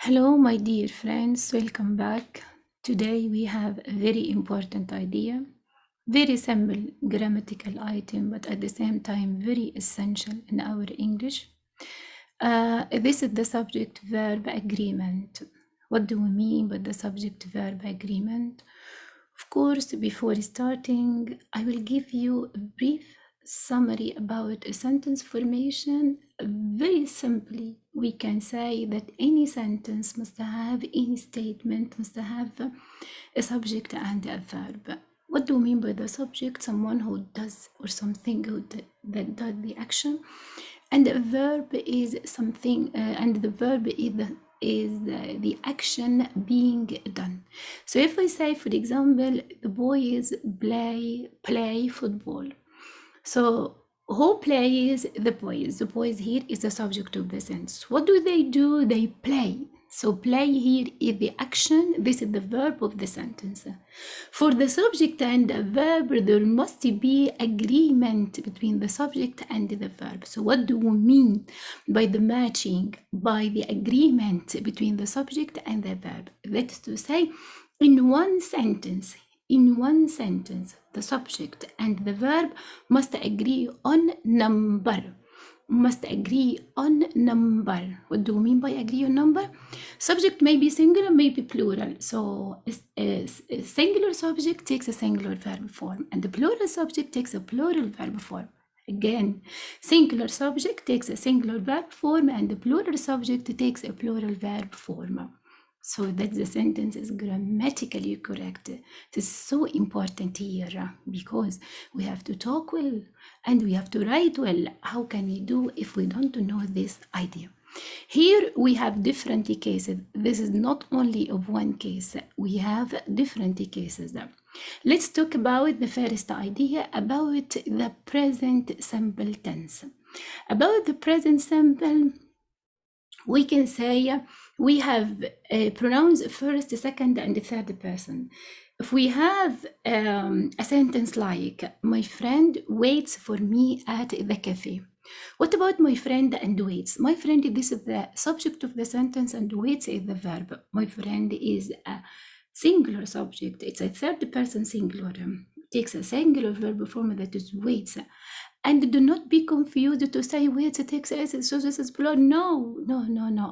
Hello, my dear friends, welcome back. Today we have a very important idea, very simple grammatical item, but at the same time very essential in our English. This is the subject verb agreement. What do we mean by the subject verb agreement? Of course, before starting, I will give you a brief summary about a sentence formation. Very simply, we can say that any sentence must have, any statement must have a subject and a verb. What do we mean by the subject? Someone who does or something that does the action. And the verb is something, and the verb is the action being done. So if I say, for example, the boys play football. So who plays? The boys. The boys here is the subject of the sentence. What do? They play. So play here is the action. This is the verb of the sentence. For the subject and the verb, there must be agreement between the subject and the verb. So what do we mean by the matching, by the agreement between the subject and the verb? That is to say, in one sentence, the subject and the verb must agree on number. Must agree on number. What do we mean by agree on number? Subject may be singular, may be plural. So a singular subject takes a singular verb form, and the plural subject takes a plural verb form. Again, singular subject takes a singular verb form, and the plural subject takes a plural verb form. So that the sentence is grammatically correct. It is so important here because we have to talk well and we have to write well. How can we do if we don't know this idea? Here we have different cases. This is not only of one case. We have different cases. Let's talk about the first idea about the present simple tense. About the present simple, we can say we have pronouns first, second, and third person. If we have a sentence like, my friend waits for me at the cafe. What about my friend and waits? My friend, this is the subject of the sentence, and waits is the verb. My friend is a singular subject. It's a third person singular. It takes a singular verb form that is waits. And do not be confused to say waits takes s, so this is plural. No.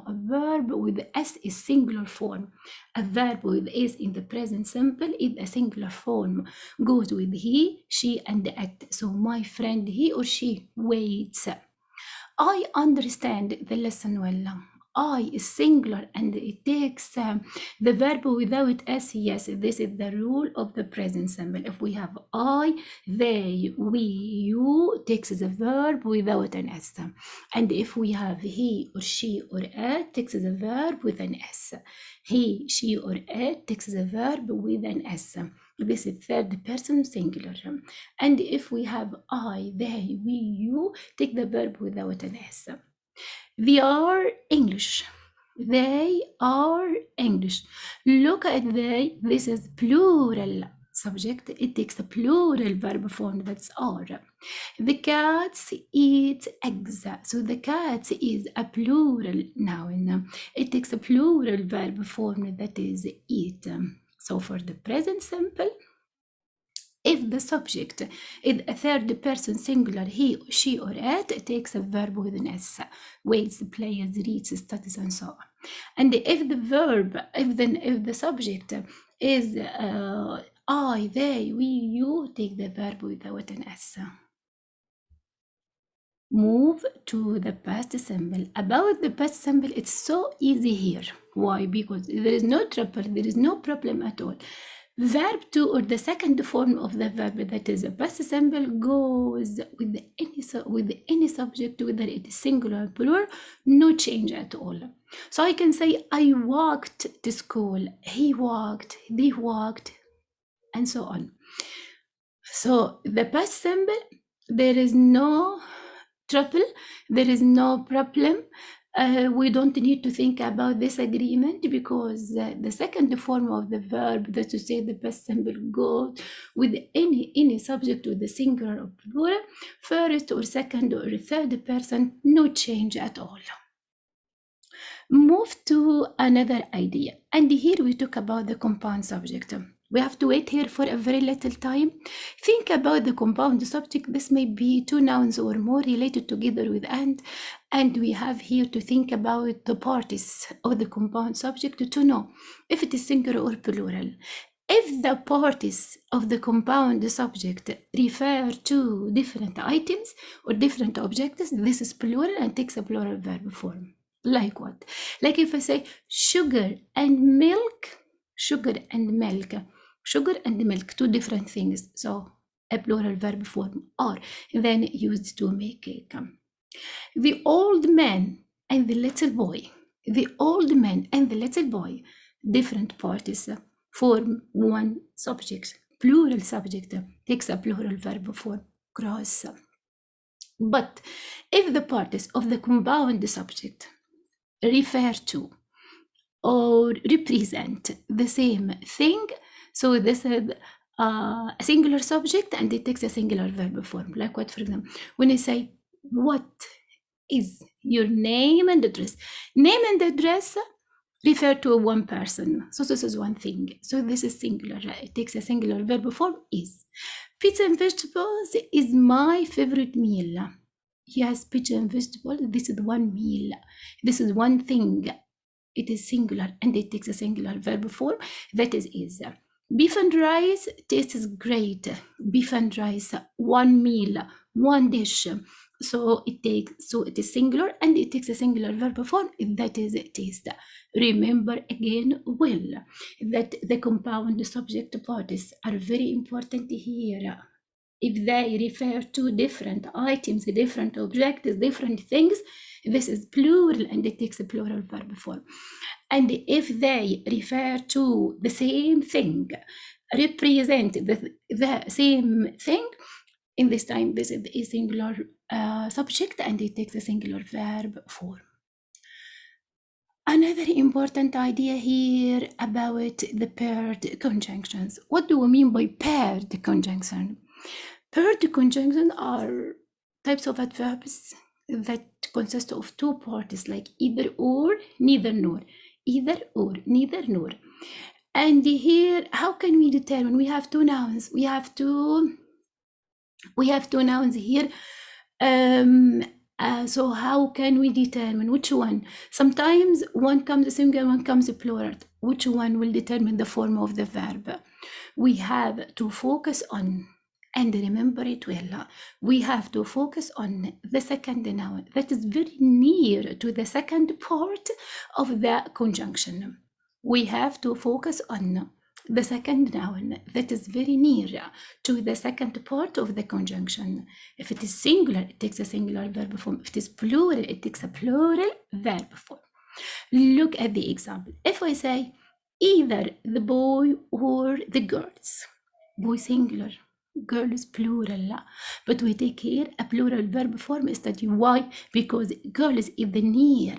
A verb with s is singular form. A verb with s in the present simple is a singular form. Goes with he, she, and it. So my friend, he or she waits. I understand the lesson well. I is singular and it takes the verb without s. Yes, this is the rule of the present simple. If we have I, they, we, you, takes the verb without an s. And if we have he or she or it, takes the verb with an s. He, she, or it takes the verb with an s. This is third person singular. And if we have I, they, we, you, take the verb without an s. They are English. They are English. Look at they. This is plural subject. It takes a plural verb form, that's are. The cats eat eggs. So the cat is a plural noun. It takes a plural verb form, that is eat. So for the present simple, if the subject is a third person singular, he, she, or it takes a verb with an s. Waits, plays, reads, studies, and so on. And if the verb, if the subject is I, they, we, you, take the verb without an s. Move to the past simple. About the past simple, it's so easy here. Why? Because there is no trouble, there is no problem at all. Verb to, or the second form of the verb, that is a past simple, goes with any subject, whether it is singular or plural, no change at all. So I can say I walked to school, he walked, they walked, and so on. So the past simple, there is no trouble, there is no problem. We don't need to think about this agreement because the second form of the verb, that to say the past simple, goes with any subject with the singular or plural, first or second or third person, no change at all. Move to another idea. And here we talk about the compound subject. We have to wait here for a very little time. Think about the compound subject. This may be two nouns or more related together with and we have here to think about the parties of the compound subject to know if it is singular or plural. If the parties of the compound subject refer to different items or different objects, this is plural and takes a plural verb form. Like what? Like if I say sugar and milk, sugar and milk, sugar and milk, two different things. So a plural verb form or then used to make cake. The old man and the little boy, the old man and the little boy, different parties form one subject. Plural subject takes a plural verb form, cross. But if the parties of the compound subject refer to or represent the same thing, so this is a singular subject and it takes a singular verb form. Like what, for example, when I say, what is your name and address? Name and address refer to one person. So this is one thing. So this is singular. It takes a singular verb form, is. Pizza and vegetables is my favorite meal. Yes, pizza and vegetables, this is one meal. This is one thing. It is singular and it takes a singular verb form, that is. Beef and rice tastes great. Beef and rice, one meal, one dish. So it is singular and it takes a singular verb form, that is taste. Remember again well that the compound subject parties are very important here. If they refer to different items, different objects, different things, this is plural and it takes a plural verb form. And if they refer to the same thing, represent the same thing, in this time this is a singular subject and it takes a singular verb form. Another important idea here about the paired conjunctions. What do we mean by paired conjunction? Paired conjunctions are types of adverbs that consist of two parties, like either or, neither nor, either or, neither nor. And here, how can we determine? We have two nouns. We have two nouns here. So how can we determine which one? Sometimes one comes singular, one comes plural. Which one will determine the form of the verb? We have to focus on, and remember it well, we have to focus on the second noun that is very near to the second part of the conjunction. We have to focus on the second noun that is very near to the second part of the conjunction. If it is singular, it takes a singular verb form. If it is plural, it takes a plural verb form. Look at the example. If I say either the boy or the girls, boy singular, girls plural, but we take here a plural verb form instead. Why? Because girls is the near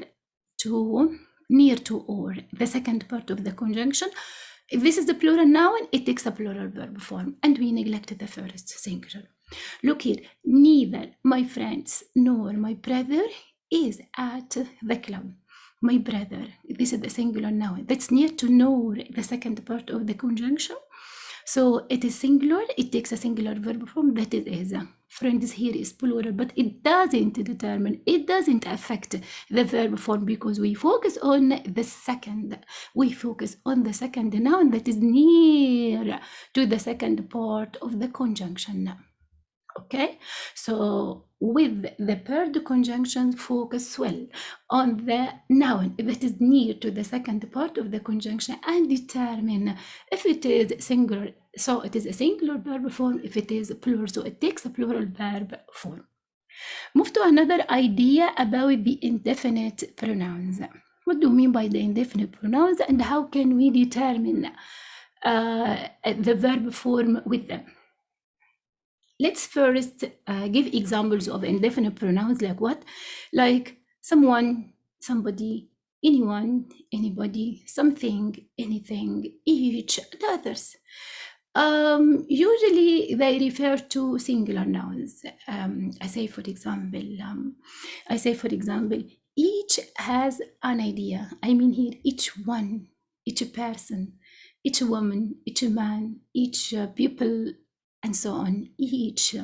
to or the second part of the conjunction. If this is the plural noun, it takes a plural verb form, and we neglected the first singular. Look here, neither my friends nor my brother is at the club. My brother, this is the singular noun. That's near to nor, the second part of the conjunction. So it is singular, it takes a singular verb form, that is. Friends here is plural, but it doesn't affect the verb form because we focus on the second. We focus on the second noun that is near to the second part of the conjunction. Okay, so with the paired conjunction, focus well on the noun that is near to the second part of the conjunction and determine if it is singular, so it is a singular verb form. If it is plural, so it takes a plural verb form. Move to another idea about the indefinite pronouns. What do you mean by the indefinite pronouns and how can we determine the verb form with them? Let's first give examples of indefinite pronouns like what? Like someone, somebody, anyone, anybody, something, anything, each, and others. Usually they refer to singular nouns. I say, for example, each has an idea. I mean here, each one, each person, each woman, each man, each people, and so on, each.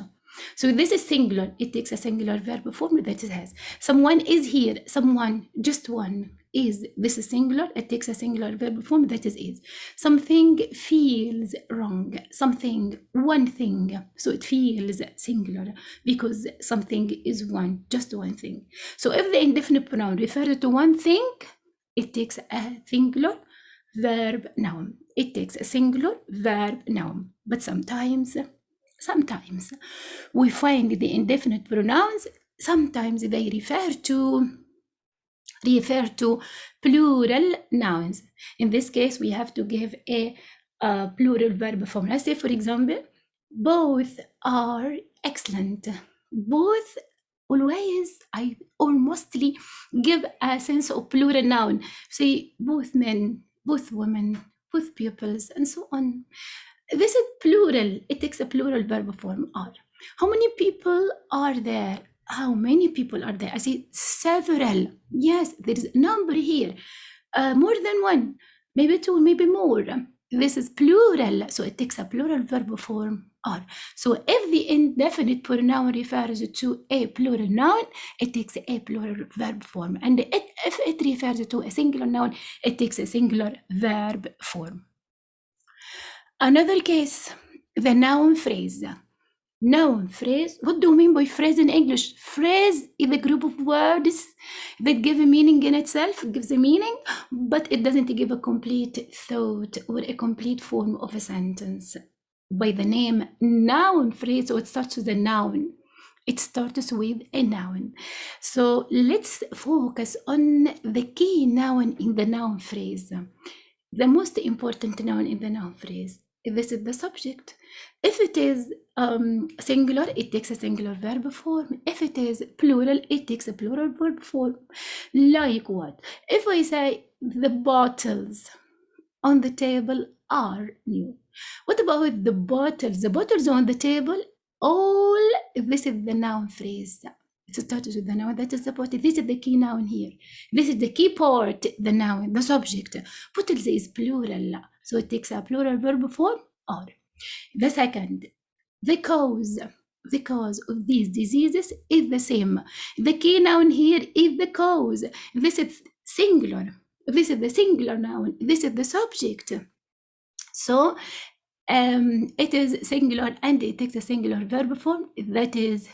So this is singular. It takes a singular verb form that it has. Someone is here. Someone, just one, is. This is singular. It takes a singular verb form that is. Something feels wrong. Something, one thing. So it feels singular because something is one, just one thing. So if the indefinite pronoun refers to one thing, it takes a singular verb noun. It takes a singular verb noun. But sometimes we find the indefinite pronouns, sometimes they refer to plural nouns. In this case, we have to give a plural verb form. Let's say, for example, both are excellent. Both always, or mostly, give a sense of plural noun. Say both men, both women, both pupils, and so on. This is plural. It takes a plural verb form, are. How many people are there? How many people are there? I see several. Yes, there is a number here. More than one, maybe two, maybe more. This is plural, so it takes a plural verb form, are. So if the indefinite pronoun refers to a plural noun, it takes a plural verb form. And if it refers to a singular noun, it takes a singular verb form. Another case, the noun phrase. Noun phrase, what do you mean by phrase in English? Phrase is a group of words that give a meaning in itself, gives a meaning, but it doesn't give a complete thought or a complete form of a sentence. By the name noun phrase, so it starts with a noun. It starts with a noun. So let's focus on the key noun in the noun phrase. The most important noun in the noun phrase. This is the subject. If it is singular, it takes a singular verb form. If it is plural, it takes a plural verb form. Like what? If I say the bottles on the table are new. What about the bottles? The bottles on the table, all, this is the noun phrase. It starts with the noun, that is the bottle. This is the key noun here. This is the key part, the noun, the subject. Bottles is plural, so it takes a plural verb form, are. The second, the cause of these diseases is the same. The key noun here is the cause. This is singular. This is the singular noun. This is the subject. So it is singular and it takes a singular verb form, that is.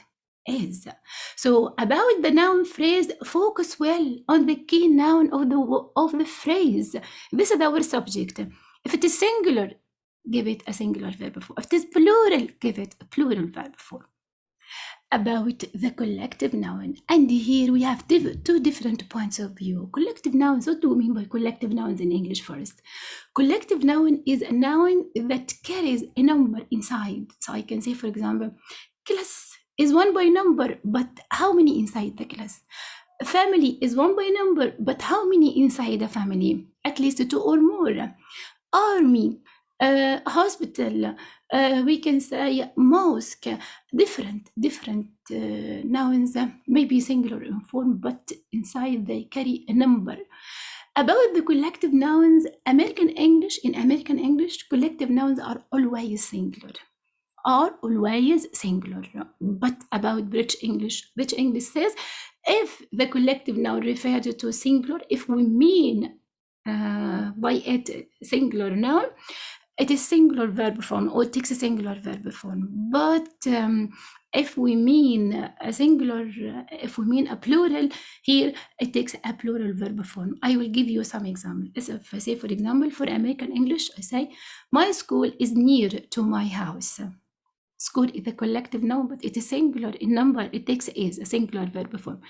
So about the noun phrase, focus well on the key noun of the phrase. This is our subject. If it is singular, give it a singular verb form. If it is plural, give it a plural verb form. About the collective noun, and here we have two different points of view. Collective nouns, what do we mean by collective nouns in English first? Collective noun is a noun that carries a number inside. So I can say, for example, class is one by number, but how many inside the class? Family is one by number, but how many inside a family? At least two or more. Army, hospital, we can say mosque, different nouns, maybe singular in form, but inside they carry a number. About the collective nouns, in American English, collective nouns are always singular. But about British English says, if the collective noun refers to singular, if we mean by it singular noun, it is singular verb form, or it takes a singular verb form. But if we mean if we mean a plural, here it takes a plural verb form. I will give you some examples. If I say, for example, for American English, I say, my school is near to my house. School is a collective noun, but it is singular in number. It takes a singular verb form.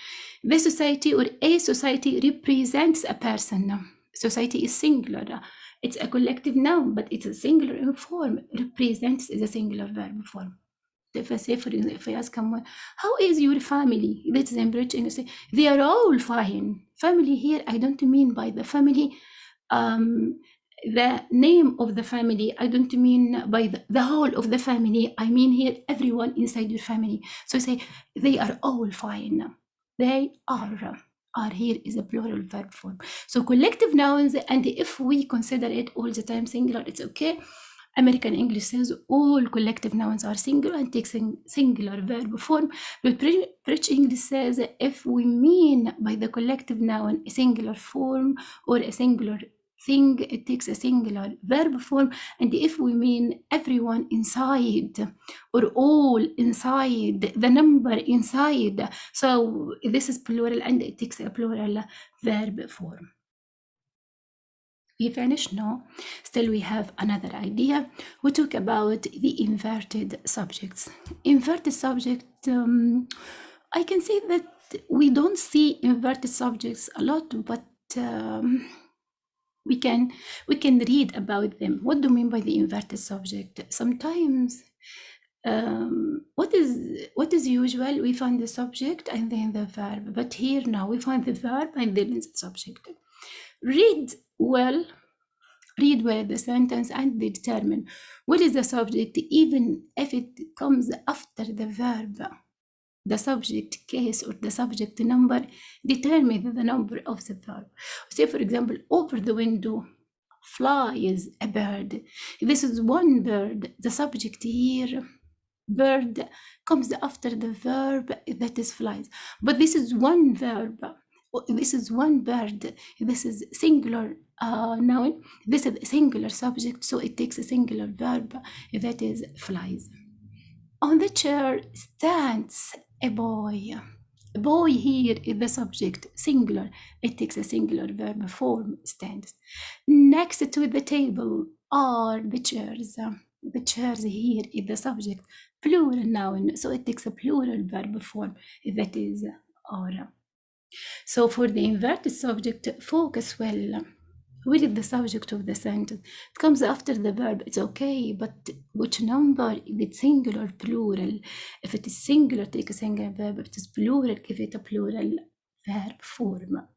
The society or a society represents a person. Society is singular. It's a collective noun, but it's a singular in form. Represents is a singular verb form. If I say, if I ask someone, how is your family? This is in British English. They are all fine. Family here, I don't mean by the family, the name of the family. I don't mean by the whole of the family. I mean here everyone inside your family. So say, they are all fine. They are. are here is a plural verb form. So collective nouns, and if we consider it all the time singular, it's okay. American English says all collective nouns are singular and takes singular verb form. But British English says if we mean by the collective noun a singular form or a singular thing, it takes a singular verb form. And if we mean everyone inside or all inside, the number inside, so this is plural and it takes a plural verb form. We finished? No. Still, we have another idea. We talk about the inverted subjects. Inverted subject, I can say that we don't see inverted subjects a lot, but we can read about them. What do you mean by the inverted subject? Sometimes what is usual? We find the subject and then the verb, but here now we find the verb and then the subject. Read well the sentence and determine what is the subject, even if it comes after the verb. The subject case or the subject number determine the number of the verb. Say, for example, over the window flies a bird. This is one bird. The subject here, bird, comes after the verb that is flies. But this is one verb. This is one bird. This is singular noun. This is a singular subject, so it takes a singular verb that is flies. On the chair stands a boy. A boy here is the subject, singular. It takes a singular verb form, stands. Next to the table are the chairs. The chairs here is the subject, plural noun, so it takes a plural verb form, that is are. So for the inverted subject, focus well. What is the subject of the sentence? It comes after the verb, it's okay, but which number? If it's singular, plural. If it is singular, take a singular verb. If it is plural, give it a plural verb form.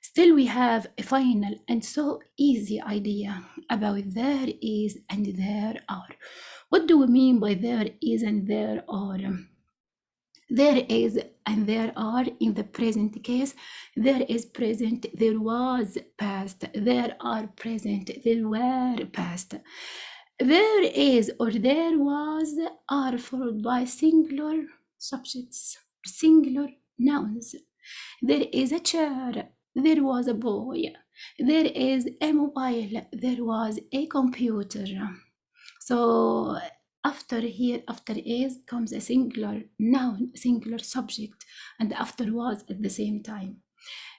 Still, we have a final and so easy idea about there is and there are. What do we mean by there is and there are? There is and there are in the present case. There is present, there was past. There are present, there were past. There is or there was are followed by singular subjects, singular nouns. There is a chair, there was a boy. There is a mobile, there was a computer. So after here, after is comes a singular noun, singular subject, and after was at the same time.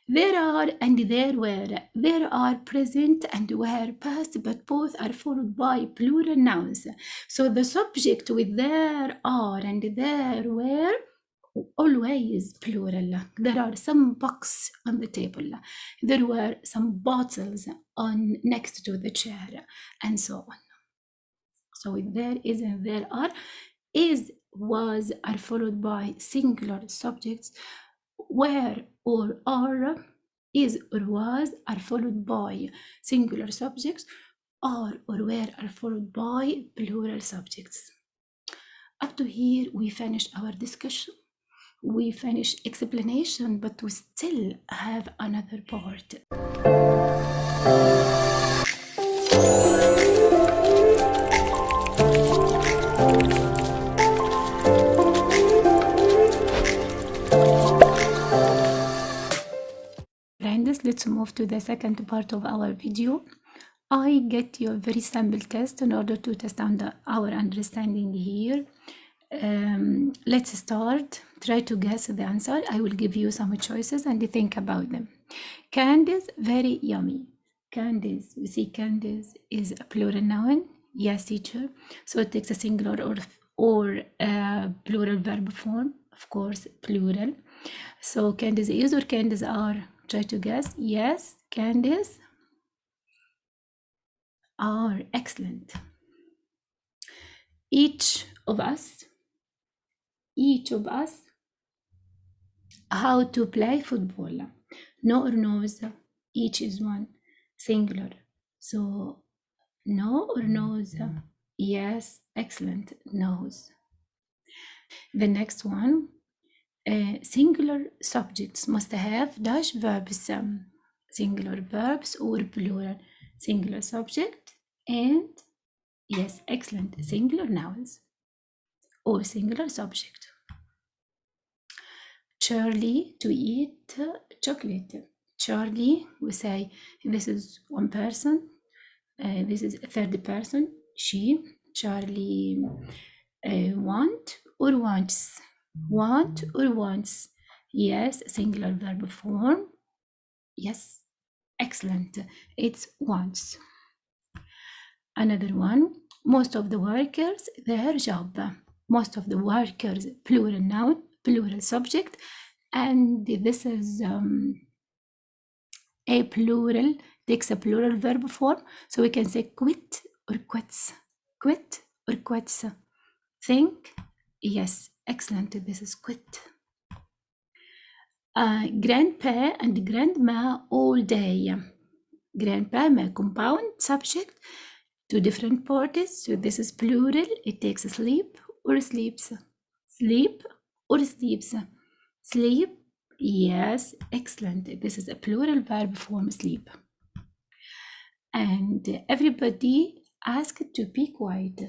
There are and there were. There are present and were past, but both are followed by plural nouns. So the subject with there are and there were always plural. There are some books on the table. There were some bottles on next to the chair, and so on. So there is and there are, is, was are followed by singular subjects. Where or are, is or was are followed by singular subjects. Are or were are followed by plural subjects. Up to here, we finished our discussion. We finished explanation, but we still have another part. Friends, let's move to the second part of our video. I get you a very simple test in order to test our understanding here. Let's start. Try to guess the answer. I will give you some choices and think about them. Candies, very yummy. Candies, you see candies is a plural noun. Yes, teacher. So it takes a singular or plural verb form. Of course, plural. So candies is or candies are? Try to guess. Yes, candies are. Excellent. Each of us how to play football. No or knows, each is one, singular. So no or knows, yes, excellent, knows. The next one, Singular subjects must have dash verbs, singular verbs or plural. Singular subject and, yes, excellent, singular nouns or singular subject. Charlie to eat chocolate. Charlie, we say this is one person, this is a third person, she. Charlie want or wants. Want or wants. Yes, singular verb form. Yes, excellent. It's wants. Another one, most of the workers, their job. Most of the workers, plural noun, plural subject, and this is a plural, takes a plural verb form, so we can say quit or quits. Quit or quits. Think, yes, excellent, this is quit. Grandpa and grandma all day. Grandpa, my compound subject, two different parties, so this is plural, it takes sleep or sleeps. Sleep or sleeps. Sleep, yes, excellent, this is a plural verb form, sleep. And everybody asked to be quiet.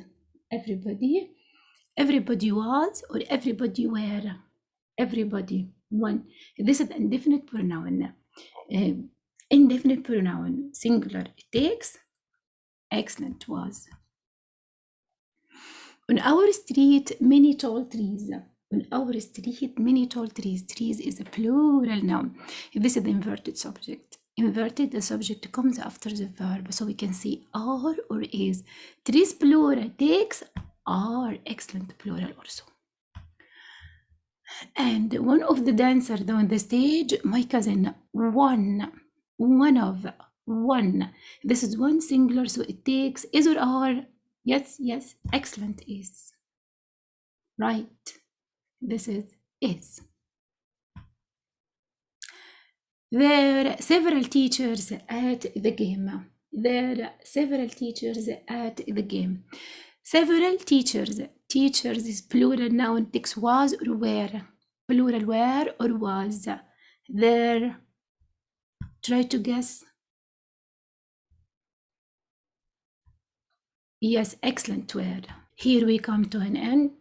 Everybody was or everybody were. Everybody, one. This is indefinite pronoun. Indefinite pronoun, singular, it takes, excellent, was. On our street, many tall trees. On our street, many tall trees. Trees is a plural noun. This is the inverted subject. Inverted, the subject comes after the verb, so we can say are or is. Trees plural takes are, excellent, plural also. And one of the dancers on the stage, my cousin, one of, one. This is one singular, so it takes is or are. Yes, yes, excellent, is. Right, this is. There are several teachers at the game. There are several teachers at the game. Several teachers. Teachers is plural noun, takes was or were. Plural were or was. There. Try to guess. Yes, excellent word. Here we come to an end.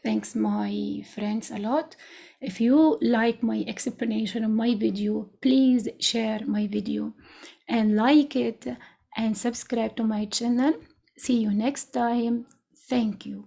Thanks my friends a lot. If you like my explanation of my video, please share my video and like it and subscribe to my channel. See you next time. Thank you.